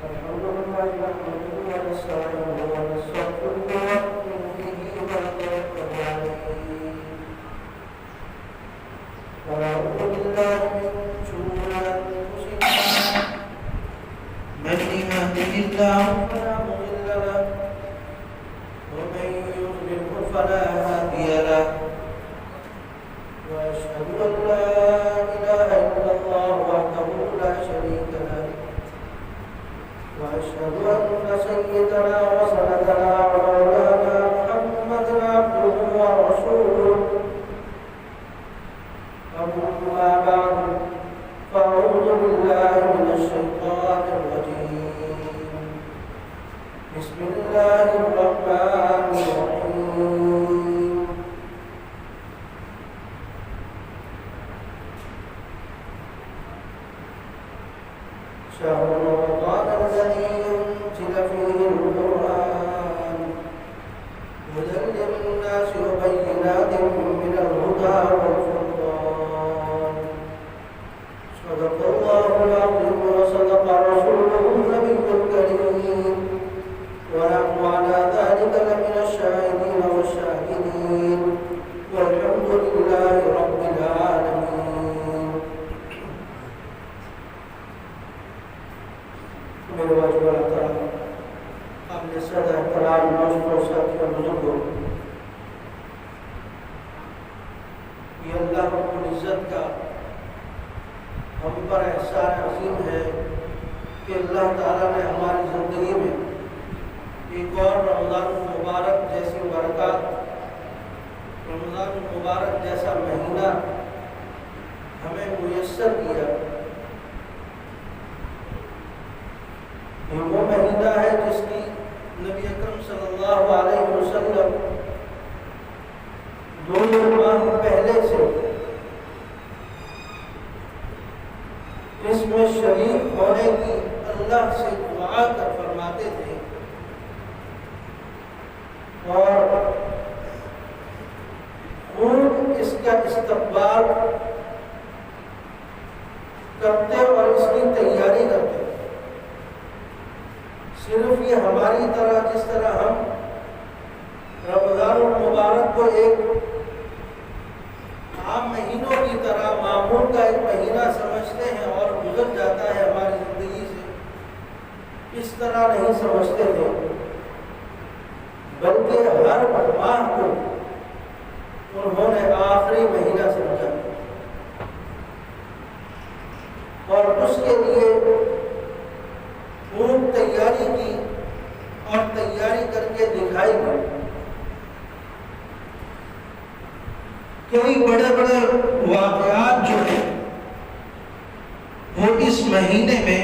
الحمد لله نحمده ونستعينه ونستغفره ونؤمن به ونتوكل عليه ونعوذ بالله من شرور أنفسنا من يهده الله فلا مضل له ومن يضلله فلا هادي له وأشهد أن لا إله إلا الله وحده لا شريك له وأشهد أن سيدنا وسندنا ومولانا محمدا عبده ورسوله أما بعد فأعوذ بالله من الشيطان الرجيم بسم الله الرحمن الرحيم شهر رمضان الذي أنزل فيه القرآن هدى للناس وبينات من الهدى والفرقان صدق الله العظيم وصدق رسوله النبي الكريم ونحن على ذلك لمن الشاهدين والشاكرين والحمد لله رب العالمين. میرے واجب اللہ قابل صدر احترام نوجوان ساتھیوں بزرگوں، یہ اللہ رب العزت کا ہم پر احسان عظیم ہے کہ اللہ تعالیٰ نے ہماری زندگی میں ایک اور رمضان المبارک جیسی برکات، رمضان المبارک جیسا مہینہ ہمیں میسر کیا. یہ وہ مہینہ ہے جس کی نبی اکرم صلی اللہ علیہ وسلم 2 ماہ پہلے سے اس میں شریک ہونے کی اللہ سے دعا کر فرماتے تھے اور خوب اس کا استقبال کرتے اور اس کی تیاری کرتے. صرف یہ ہماری طرح جس طرح ہم رمضان المبارک کو ایک عام مہینوں کی طرح معمول کا ایک مہینہ سمجھتے ہیں اور گزر جاتا ہے ہماری زندگی سے، اس طرح نہیں سمجھتے تھے، بلکہ ہر ماہ کو انہوں نے آخری مہینہ سمجھا اور اس کے لیے خوب تیاری کی اور تیاری کر کے دکھائی گئی. کئی بڑے بڑے واقعات جو ہیں وہ اس مہینے میں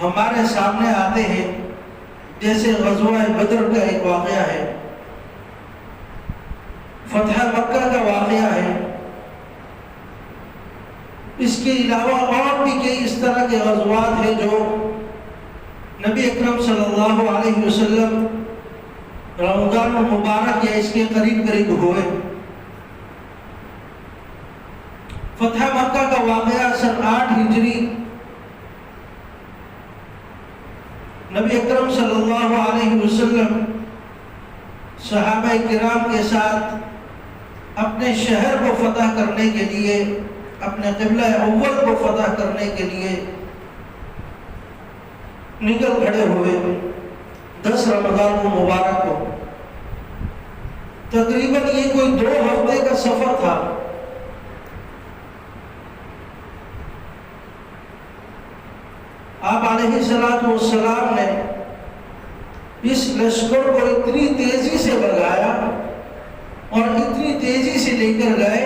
ہمارے سامنے آتے ہیں، جیسے غزوہ بدر کا ایک واقعہ ہے، فتح مکہ کا واقعہ ہے. اس کے علاوہ اور بھی کئی اس طرح کے غزوات ہیں جو نبی اکرم صلی اللہ علیہ وسلم رمضان المبارک یا اس کے قریب قریب ہوئے. فتح مکہ کا واقعہ سن 8 ہجری نبی اکرم صلی اللہ علیہ وسلم صحابہ کرام کے ساتھ اپنے شہر کو فتح کرنے کے لیے، اپنے قبلہ اول کو فتح کرنے کے لیے نکل کھڑے ہوئے 10 رمضان المبارک کو. تقریباً یہ کوئی 2 ہفتے کا سفر تھا. آپ علیہ السلام نے اس لشکر کو اتنی تیزی سے بگایا اور اتنی تیزی سے لے کر گئے،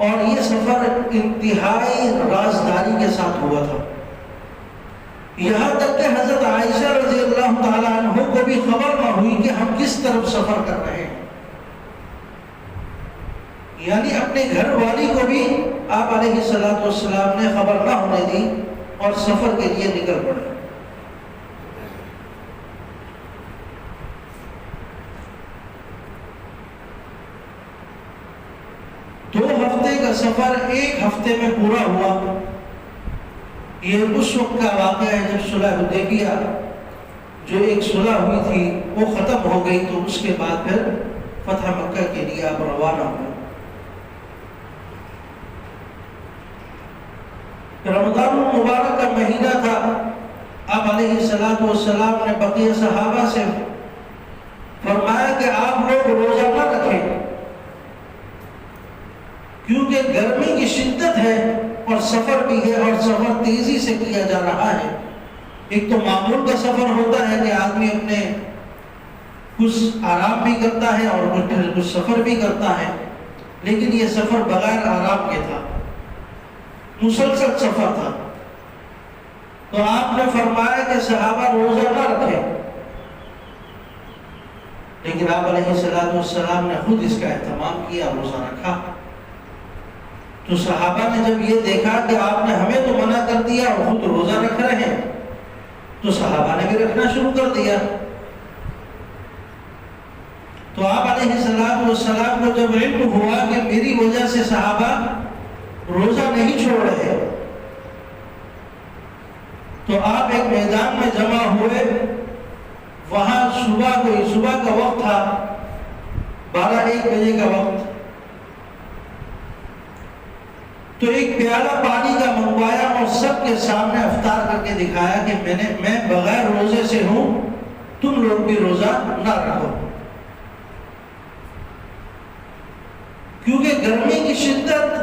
اور یہ سفر انتہائی رازداری کے ساتھ ہوا تھا. یہاں تک کہ حضرت عائشہ رضی اللہ تعالیٰ عنہ کو بھی خبر نہ ہوئی کہ ہم کس طرف سفر کر رہے ہیں. یعنی اپنے گھر والی کو بھی آپ علیہ السلام نے خبر نہ ہونے دی اور سفر کے لیے نکل پڑے. سفر ایک ہفتے میں پورا ہوا یہ اس وقت کا واقعہ ہے جب صلح حدیبیہ جو ایک صلح ہوئی تھی وہ ختم ہو گئی، تو اس کے بعد پھر فتح مکہ کے لیے آپ روانہ ہوئے۔ رمضان المبارک کا مہینہ تھا، آپ علیہ السلام نے بقیہ صحابہ سے فرمایا کہ آپ لوگ روزہ نہ رکھیں، کیونکہ گرمی کی شدت ہے اور سفر بھی ہے، اور سفر تیزی سے کیا جا رہا ہے۔ ایک تو معمول کا سفر ہوتا ہے کہ آدمی اپنے کچھ آرام بھی کرتا ہے اور کچھ سفر بھی کرتا ہے، لیکن یہ سفر بغیر آرام کے تھا، مسلسل سفر تھا۔ تو آپ نے فرمایا کہ صحابہ روزہ نہ رکھیں، لیکن آپ علیہ السلام نے خود اس کا اہتمام کیا، روزہ رکھا۔ تو صحابہ نے جب یہ دیکھا کہ آپ نے ہمیں تو منع کر دیا اور خود روزہ رکھ رہے ہیں، تو صحابہ نے بھی رکھنا شروع کر دیا۔ تو آپ علیہ السلام کو جب علم ہوا کہ میری وجہ سے صحابہ روزہ نہیں چھوڑ رہے، تو آپ ایک میدان میں جمع ہوئے۔ وہاں صبح کا وقت تھا، 12-1 بجے کا وقت۔ تو ایک پیالہ پانی کا منگوایا اور سب کے سامنے افطار کر کے دکھایا کہ میں بغیر روزے سے ہوں، تم لوگ بھی روزہ نہ رکھو، کیونکہ گرمی کی شدت،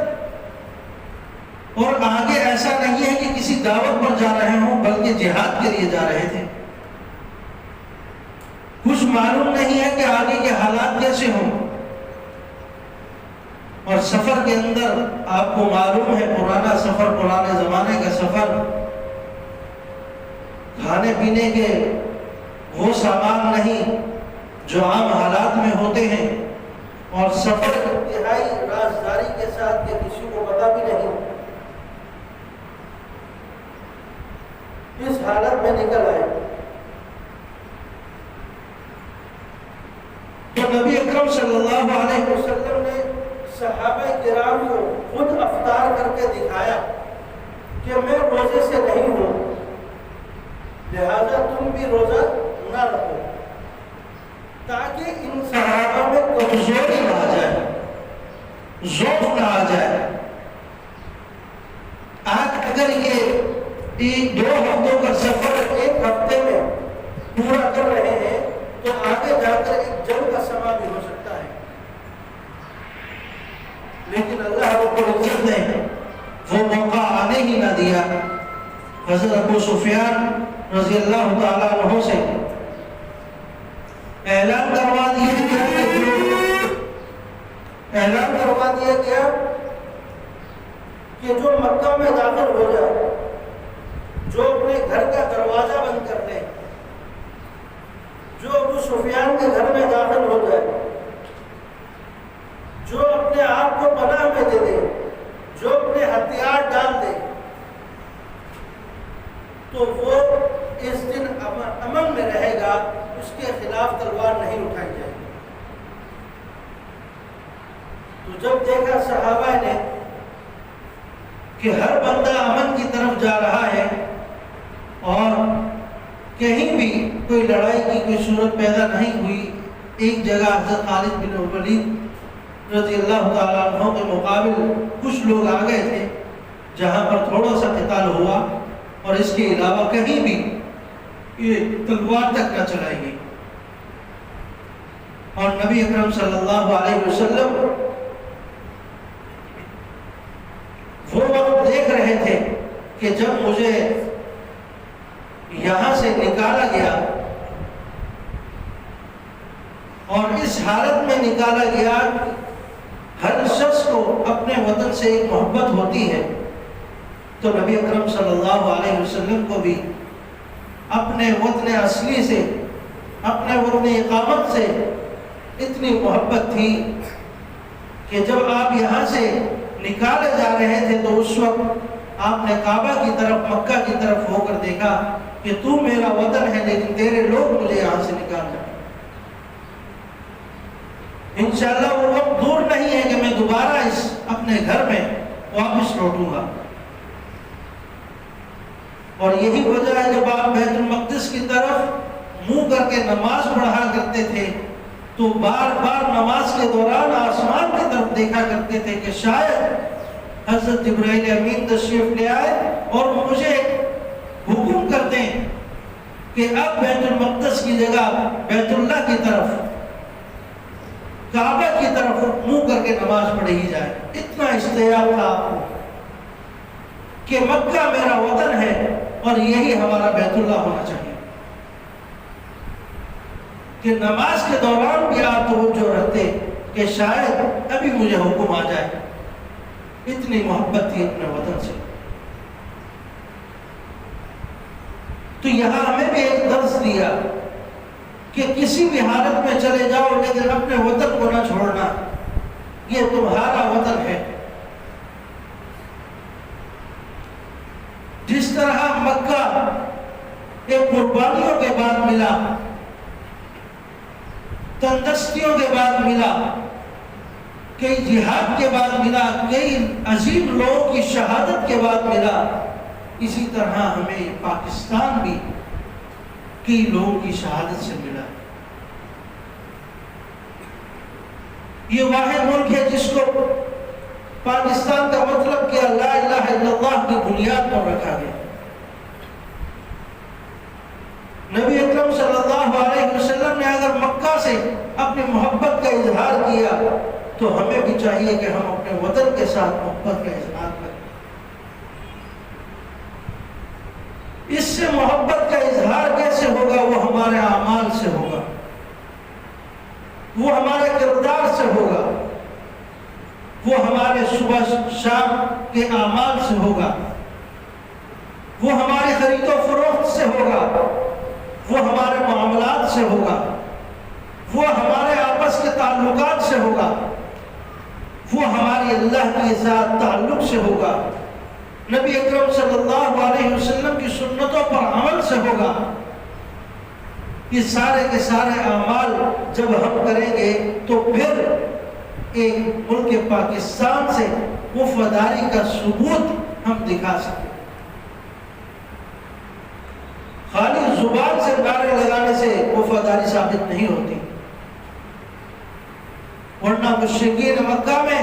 اور آگے ایسا نہیں ہے کہ کسی دعوت پر جا رہے ہوں، بلکہ جہاد کے لیے جا رہے تھے۔ کچھ معلوم نہیں ہے کہ آگے کے حالات کیسے ہوں، اور سفر کے اندر آپ کو معلوم ہے پرانا سفر، پرانے زمانے کا سفر، کھانے پینے کے وہ سامان نہیں جو عام حالات میں ہوتے ہیں، اور سفر انتہائی رازداری کے ساتھ کہ کسی کو پتہ بھی نہیں۔ اس حالت میں نکل آئے تو نبی اکرم صلی اللہ علیہ وسلم نے صحابہ کرام کو خود افطار کر کے دکھایا کہ میں روزے سے نہیں ہوں، لہذا تم بھی روزہ نہ رکھو، تاکہ ان صحابہ میں کمزوری نہ آ جائے، ضعف نہ آ جائے۔ آج اگر یہ 2 ہفتوں کا سفر 1 ہفتے میں پورا کر رہے ہیں تو آگے جا کر ایک جنگ کا سما بھی ہو سکتا ہے، لیکن اللہ رب العزت نے وہ موقع آنے ہی نہ دیا۔ حضرت ابو سفیان رضی اللہ تعالیٰ عنہ سے اعلان کروا دیا گیا کہ جو مکہ میں داخل ہو جائے، جو اپنے گھر کا دروازہ بند کر لے، جو ابو سفیان کے گھر میں داخل ہو جائے، جو اپنے آپ کو پناہ میں دے دے، جو اپنے ہتھیار ڈال دے، تو وہ اس دن امن میں رہے گا، اس کے خلاف تلوار نہیں اٹھائی جائے گی۔ تو جب دیکھا صحابہ نے کہ ہر بندہ امن کی طرف جا رہا ہے اور کہیں بھی کوئی لڑائی کی کوئی صورت پیدا نہیں ہوئی، ایک جگہ حضرت خالد بن ولید رضی اللہ تعالیٰ عنہ کے مقابل کچھ لوگ آ گئے تھے، جہاں پر تھوڑا سا قتال ہوا، اور اس کے علاوہ کہیں بھی یہ تلوار تک نہ چلائی گئی۔ اور نبی اکرم صلی اللہ علیہ وسلم وہ وقت دیکھ رہے تھے کہ جب مجھے یہاں سے نکالا گیا، اور اس حالت میں نکالا گیا، ہر شخص کو اپنے وطن سے ایک محبت ہوتی ہے، تو نبی اکرم صلی اللہ علیہ وسلم کو بھی اپنے وطن اصلی سے، اپنے وطن اقامت سے اتنی محبت تھی کہ جب آپ یہاں سے نکالے جا رہے تھے تو اس وقت آپ نے کعبہ کی طرف، مکہ کی طرف ہو کر دیکھا کہ تو میرا وطن ہے، لیکن تیرے لوگ مجھے یہاں سے نکال جائیں۔ انشاءاللہ وہ وقت دور نہیں ہے کہ میں دوبارہ اس اپنے گھر میں واپس لوٹوں گا۔ اور یہی وجہ ہے جب آپ بیت المقدس کی طرف منہ کر کے نماز پڑھا کرتے تھے تو بار بار نماز کے دوران آسمان کی طرف دیکھا کرتے تھے کہ شاید حضرت جبرائیل امین تشریف لے آئے اور مجھے حکم کر دیں کہ اب بیت المقدس کی جگہ بیت اللہ کی طرف، کعبہ کی طرف منہ کر کے نماز پڑھی جائے۔ اتنا اشتیاق تھا آپ کو کہ مکہ میرا وطن ہے اور یہی ہمارا بیت اللہ ہونا چاہیے، کہ نماز کے دوران بھی آپ توجہ رکھتے کہ شاید ابھی مجھے حکم آ جائے۔ اتنی محبت تھی اپنے وطن سے۔ تو یہاں ہمیں بھی ایک درس دیا کہ کسی بھی حالت میں چلے جاؤ لیکن اپنے وطن کو نہ چھوڑنا، یہ تمہارا وطن ہے۔ جس طرح مکہ ایک قربانیوں کے بعد ملا، تندرستیوں کے بعد ملا، کئی جہاد کے بعد ملا، کئی عظیم لوگوں کی شہادت کے بعد ملا، اسی طرح ہمیں پاکستان بھی کئی لوگوں کی شہادت سے ملا۔ یہ واحد ملک ہے جس کو پاکستان کا مطلب کیا لا الہ الا اللہ کی بنیاد پر رکھا گیا۔ نبی اکرم صلی اللہ علیہ وسلم نے اگر مکہ سے اپنی محبت کا اظہار کیا تو ہمیں بھی چاہیے کہ ہم اپنے وطن کے ساتھ محبت کا اظہار کریں۔ اس سے محبت کا اظہار کیسے ہوگا؟ وہ ہمارے اعمال سے ہوگا، وہ ہمارے کردار سے ہوگا، وہ ہمارے صبح شام کے اعمال سے ہوگا، وہ ہماری خرید و فروخت سے ہوگا، وہ ہمارے معاملات سے ہوگا، وہ ہمارے آپس کے تعلقات سے ہوگا، وہ ہماری اللہ کے ساتھ تعلق سے ہوگا، نبی اکرم صلی اللہ علیہ وسلم کی سنتوں پر عمل سے ہوگا۔ یہ سارے کے سارے اعمال جب ہم کریں گے تو پھر ایک ملک پاکستان سے وفاداری کا ثبوت ہم دکھا سکیں۔ خالی زبان سے نعرے لگانے سے وفاداری ثابت نہیں ہوتی، ورنہ مشرکین مکہ میں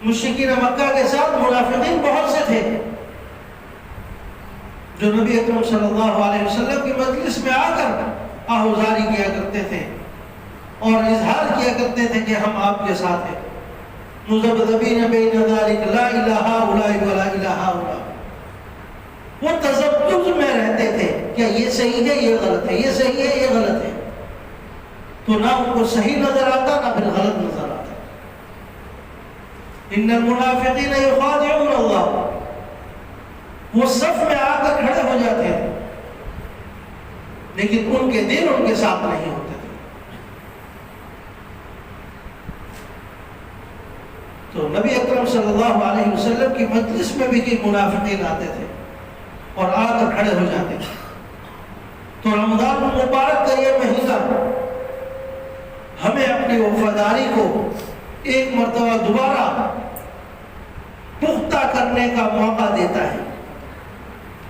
مشرکین مکہ کے ساتھ منافقین بہت سے تھے جو نبی اکرم صلی اللہ علیہ وسلم کی مجلس میں آ کر آہوزاری کیا کرتے تھے اور اظہار کیا کرتے تھے کہ ہم آپ کے ساتھ ہیں۔ مذبذبین بین ذلک لا الہ الا ولا الہ الا، وہ تذبذب میں رہتے تھے کہ یہ صحیح ہے یہ غلط ہے، یہ صحیح ہے یہ غلط ہے، تو نہ ان کو صحیح نظر آتا نہ پھر غلط نظر آتا۔ ان المنافقین یخادعون اللہ، وہ صف میں آ کر کھڑے ہو جاتے ہیں لیکن ان کے دل ان کے ساتھ نہیں ہوتے تھے۔ تو نبی اکرم صلی اللہ علیہ وسلم کی مجلس میں بھی کئی منافقین آتے تھے اور آ کر کھڑے ہو جاتے تھے۔ تو رمضان المبارک کا یہ مہینہ ہمیں اپنی وفاداری کو ایک مرتبہ دوبارہ پختہ کرنے کا موقع دیتا ہے،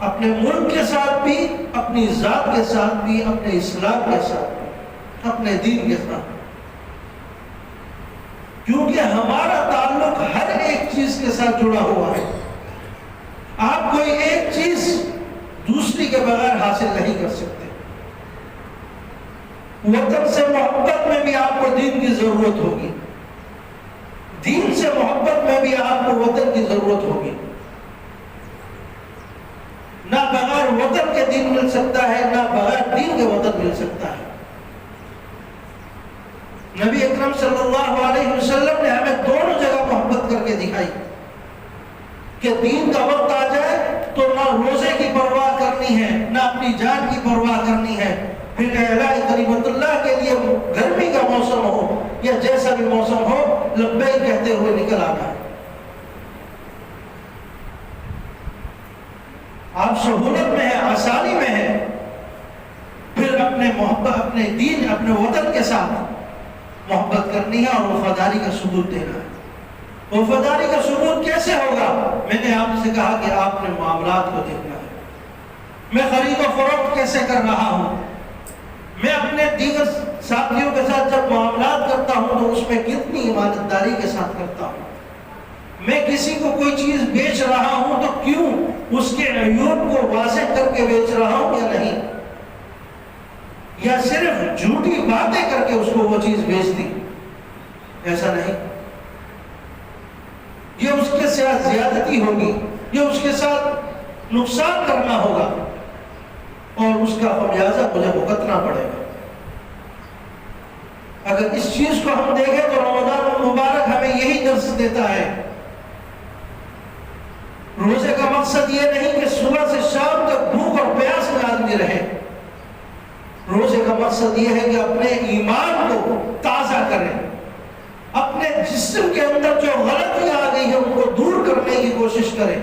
اپنے ملک کے ساتھ بھی، اپنی ذات کے ساتھ بھی، اپنے اسلام کے ساتھ بھی، اپنے دین کے ساتھ، کیونکہ ہمارا تعلق ہر ایک چیز کے ساتھ جڑا ہوا ہے۔ آپ کوئی ایک چیز دوسری کے بغیر حاصل نہیں کر سکتے۔ وطن سے محبت میں بھی آپ کو دین کی ضرورت ہوگی، دین سے محبت میں بھی آپ کو وطن کی ضرورت ہوگی۔ نہ بغیر وطن کے دین مل سکتا ہے، نہ بغیر دین کے وطن مل سکتا ہے۔ نبی اکرم صلی اللہ علیہ وسلم نے ہمیں دونوں جگہ محبت کر کے دکھائی کہ دین کا وقت آ جائے تو نہ روزے کی پرواہ کرنی ہے، نہ اپنی جان کی پرواہ کرنی ہے، پھر اعلاء کلمت اللہ کے لیے گرمی کا موسم ہو یا جیسا بھی موسم ہو، لبیک کہتے ہوئے نکل آنا ہے۔ آپ سہولت میں ہیں، آسانی میں ہیں، پھر اپنے محبت، اپنے دین، اپنے وطن کے ساتھ محبت کرنی ہے اور وفاداری کا ثبوت دینا ہے۔ وفاداری کا ثبوت کیسے ہوگا؟ میں نے آپ سے کہا کہ آپ نے کیسے کر رہا ہوں، میں اپنے دیگر ساتھیوں کے ساتھ جب معاملات کرتا ہوں تو اس میں کتنی ایمانداری کے ساتھ کرتا ہوں، میں کسی کو کوئی چیز بیچ رہا ہوں تو کیوں اس کے عیوب کو واضح کر کے بیچ رہا ہوں یا نہیں، یا صرف جھوٹی باتیں کر کے اس کو وہ چیز بیچ دی، ایسا نہیں، یہ اس کے ساتھ زیادتی ہوگی، یہ اس کے ساتھ نقصان کرنا ہوگا اور اس کا خمیازہ مجھے بھگتنا پڑے گا۔ اگر اس چیز کو ہم دیکھیں تو رمضان المبارک ہمیں یہی درس دیتا ہے۔ روزے کا مقصد یہ نہیں کہ صبح سے شام تک بھوک اور پیاس میں آدمی رہے، روزے کا مقصد یہ ہے کہ اپنے ایمان کو تازہ کریں، اپنے جسم کے اندر جو غلطیاں آ گئی ہیں ان کو دور کرنے کی کوشش کریں،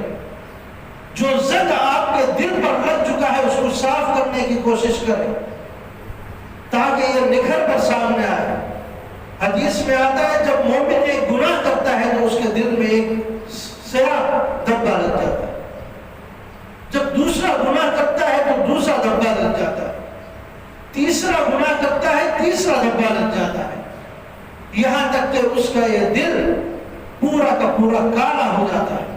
جو زنگ آپ کے دل پر لگ چکا ہے اس کو صاف کرنے کی کوشش کریں تاکہ یہ نکھر کر سامنے آئے۔ حدیث میں آتا ہے جب مومن ایک گناہ کرتا ہے تو اس کے دل میں ایک سیاہ دھبا لگ جاتا ہے، جب دوسرا گناہ کرتا ہے تو دوسرا دھبا لگ جاتا ہے، تیسرا گناہ کرتا ہے تیسرا دھبا لگ جاتا ہے، یہاں تک کہ اس کا یہ دل پورا کا پورا کالا ہو جاتا ہے۔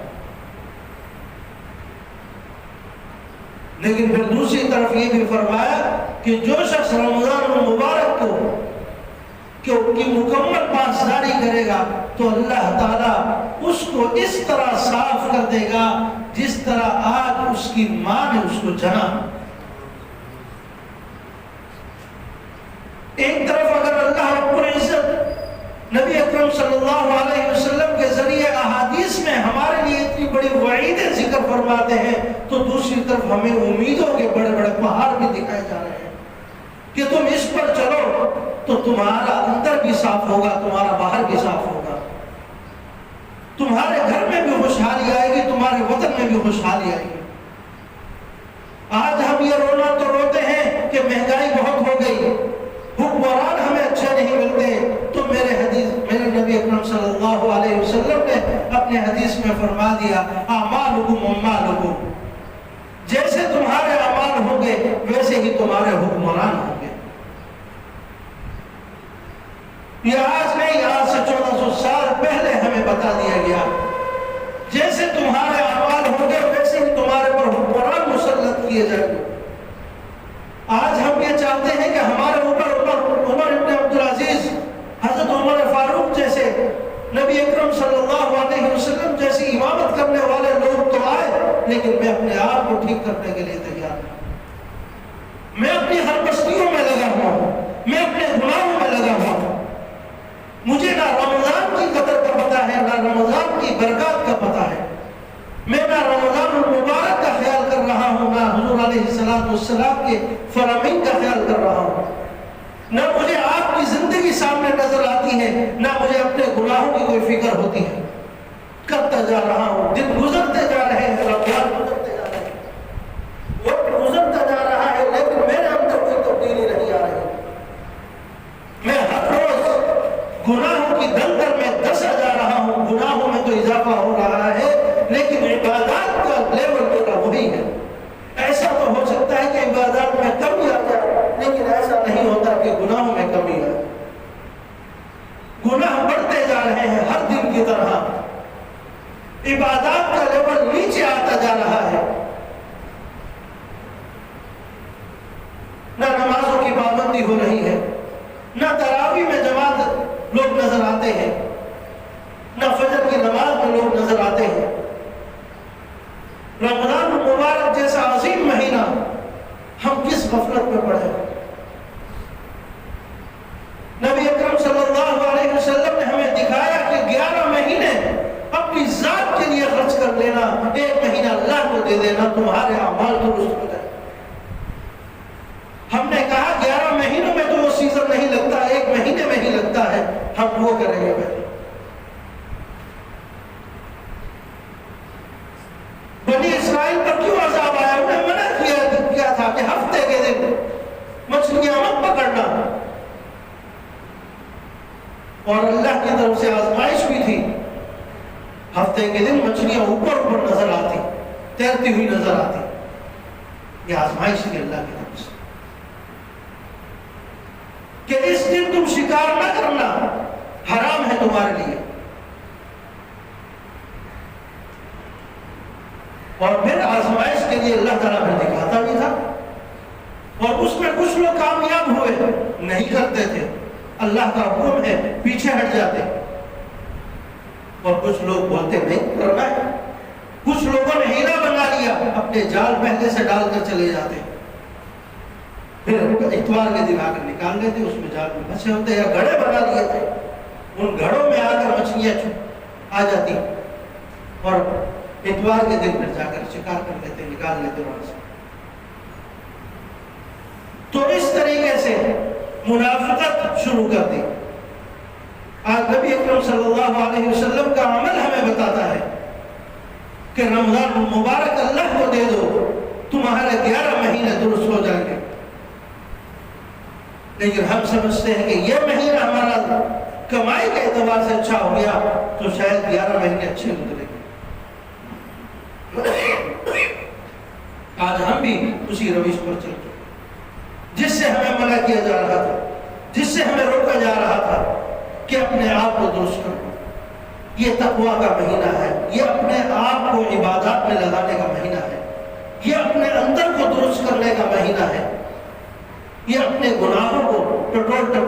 لیکن پھر دوسری طرف یہ بھی فرمایا کہ جو شخص رمضان المبارک کو کی مکمل پاسداری کرے گا تو اللہ تعالیٰ اس کو اس طرح صاف کر دے گا جس طرح آج اس کی ماں نے اس کو جنا۔ ایک طرف اگر اللہ رب العزت نبی اکرم صلی اللہ علیہ وسلم کے ذریعے احادیث میں ہمارے لیے اتنی بڑی وعیدیں ذکر فرماتے ہیں تو دوسری طرف ہمیں امیدوں کے بڑے بڑے پہاڑ بھی دکھائے جا رہے ہیں کہ تم اس پر چلو تو تمہارا اندر بھی صاف ہوگا، تمہارا باہر بھی صاف ہوگا، تمہارے گھر میں بھی خوشحالی آئے گی، تمہارے وطن میں بھی خوشحالی آئے گی۔ آج ہم یہ رونا تو روتے ہیں کہ مہنگائی بہت ہو گئی، حکمران ہمیں اچھے نہیں ملتے، تو میرے نبی اکرم صلی اللہ علیہ وسلم نے اپنے حدیث میں فرما دیا اعمالکم اموالکم، جیسے تمہارے اعمال ہوں گے ویسے ہی تمہارے حکمران ہوں گے۔ یہ آج نہیں، آج سے 1400 سال پہلے ہمیں بتا دیا گیا، جیسے تمہارے اعمال ہوں گے ویسے ہی تمہارے پر حکمران مسلط کیے جائیں گے۔ آج ہم یہ چاہتے ہیں کہ ہمارے اوپر عمر ابن عبدالعزیز، حضرت عمر فاروق جیسے، نبی اکرم صلی اللہ علیہ وسلم جیسی امامت کرنے والے لوگ تو آئے، لیکن میں اپنے آپ کو ٹھیک کرنے کے لیے تیار ہوں۔ میں اپنی ہر بستیوں میں لگا ہوا ہوں، میں اپنے گناہوں میں لگا ہوا ہوں، مجھے نہ رمضان کی قدر کا پتہ ہے، نہ رمضان کی برکات کا پتہ ہے، میں نہ رمضان المبارک کا خیال کر رہا ہوں، نہ حضور علیہ السلام کے فرامین کا خیال کر رہا ہوں، نہ مجھے آپ کی زندگی سامنے نظر آتی ہے، نہ مجھے اپنے گناہوں کی کوئی فکر ہوتی ہے۔ کرتا جا رہا ہوں، دن گزرتے جا رہے ہیں، رمضان گزرتے جا رہے ہیں، وقت گزرتا جا رہا ہے، لیکن میرے اندر کوئی تبدیلی نہیں آ رہی۔ میں ہر روز گناہوں کی دلدل میں دسا جا رہا ہوں، گناہوں میں تو اضافہ ہو رہا ہے، لیکن عبادات کا لیول میرا وہی ہے۔ ایسا تو ہو سکتا ہے کہ عبادات میں کمی آ جائے، لیکن ایسا نہیں ہوتا کہ گناہوں میں کمی آئے۔ گناہ بڑھتے جا رہے ہیں ہر دن کی طرح، عبادات کا لیول نیچے آتا جا رہا ہے، نہ نمازوں کی پابندی ہو رہی ہے، نہ تراویح میں جماعت لوگ نظر آتے ہیں، نہ فجر کی نماز میں لوگ نظر آتے ہیں۔ رمضان المبارک جیسا عظیم مہینہ ہم کس غفلت میں پڑے۔ نبی اکرم صلی اللہ علیہ وسلم نے ہمیں دکھایا کہ 11 مہینے اپنی ذات کے لیے خرچ کر لینا، 1 مہینہ اللہ کو دے دینا، تمہارے اعمال درست ہو جائے۔ ہم نے کہا 11 مہینوں میں تو وہ سیزن نہیں لگتا، 1 مہینے میں ہی لگتا ہے، ہم وہ کریں گے۔ بنی اسرائیل پر کیوں عذاب آیا؟ انہیں منع کیا تھا کہ ہفتے کے دن مچھلیاں مت پکڑنا، اور اللہ کی طرف سے آزمائش بھی تھی۔ ہفتے کے دن مچھلیاں اوپر نظر آتی، تیرتی ہوئی نظر آتی، یہ آزمائش کی اللہ کی طرف سے کہ اس دن تم شکار نہ کرنا، حرام ہے تمہارے لیے. اور پھر آزمائش کے لیے اللہ تعالیٰ پھر دکھاتا بھی تھا، اور اس میں کچھ لوگ کامیاب ہوئے، نہیں کرتے تھے، اللہ کا حکم ہے پیچھے ہٹ جاتے، اور کچھ لوگ بولتے نہیں کرنا ہے. کچھ لوگوں نے ہیلا بنا لیا، اپنے جال پہلے سے ڈال کر چلے جاتے، پھر اتوار کے دن آ کر نکال لیتے، اس میں جال میں پھنسے ہوتے، یا گھڑے بنا لیے تھے، ان گھڑوں میں آ کر مچھلیاں آ جاتی، اور اتوار کے دن پھر جا کر شکار کر لیتے، نکال لیتے وہاں سے. تو اس طریقے سے منافقت شروع کر دی. آج نبی اکرم صلی اللہ علیہ وسلم کا عمل ہمیں بتاتا ہے کہ رمضان مبارک اللہ کو دے دو، تمہارے 11 مہینے درست ہو جائیں گے. لیکن ہم سمجھتے ہیں کہ یہ مہینہ ہمارا کمائی کے اعتبار سے اچھا ہو گیا تو شاید 11 مہینے اچھے گزرے گے. آج ہم بھی اسی روش پر چلتے، جس سے ہمیں منع کیا جا رہا تھا، جس سے ہمیں روکا جا رہا تھا کہ اپنے آپ کو درست کرو. یہ تقویٰ کا مہینہ ہے، یہ اپنے آپ کو عبادات میں لگانے کا مہینہ ہے، یہ اپنے اندر کو درست کرنے کا مہینہ ہے، یہ اپنے گناہوں کو ٹٹول کر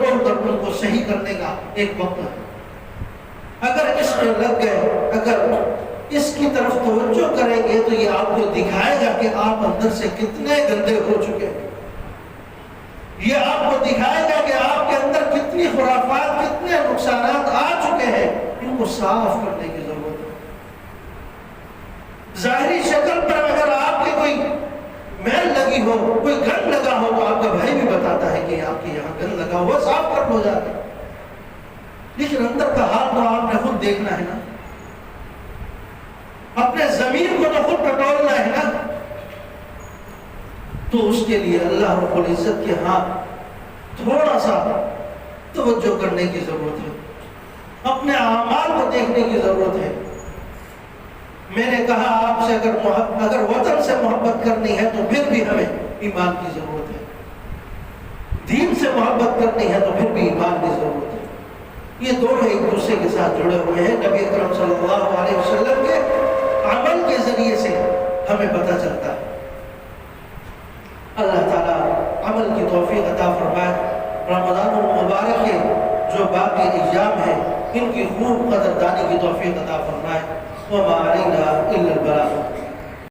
ان کو صحیح کرنے کا ایک وقت ہے. اگر اس میں لگ گئے، اگر اس کی طرف توجہ کریں گے تو یہ آپ کو دکھائے گا کہ آپ اندر سے کتنے گندے ہو چکے ہیں. یہ آپ کو دکھائے گا کہ آپ کے اندر کتنی خرافات، کتنے نقصانات آ چکے ہیں. ان کو صاف کرنے کی ضرورت ہے. ظاہری شکل پر اگر آپ کے کوئی میل لگی ہو، کوئی گند لگا ہو، تو آپ کا بھائی بھی بتاتا ہے کہ آپ کے یہاں گند لگا ہوا، صاف کر ہو جاتا ہے. لیکن اندر کا حال تو آپ نے خود دیکھنا ہے نا، اپنے ضمیر کو تو خود ٹٹولنا ہے نا. تو اس کے لیے اللہ رب العزت کے ہاں تھوڑا سا توجہ کرنے کی ضرورت ہے، اپنے اعمال کو دیکھنے کی ضرورت ہے. میں نے کہا آپ سے اگر وطن سے محبت کرنی ہے تو پھر بھی ہمیں ایمان کی ضرورت ہے، دین سے محبت کرنی ہے تو پھر بھی ایمان کی ضرورت ہے. یہ دونوں ایک دوسرے کے ساتھ جڑے ہوئے ہیں. نبی اکرم صلی اللہ علیہ وسلم کے عمل کے ذریعے سے ہمیں پتہ چلتا ہے. اللہ تعالیٰ عمل کی توفیق عطا فرمائے. رمضان المبارک کے جو باقی ایام ہیں ان کی خوب قدردانی کی توفیق عطا فرمائے. وما علینا الا البلاغ.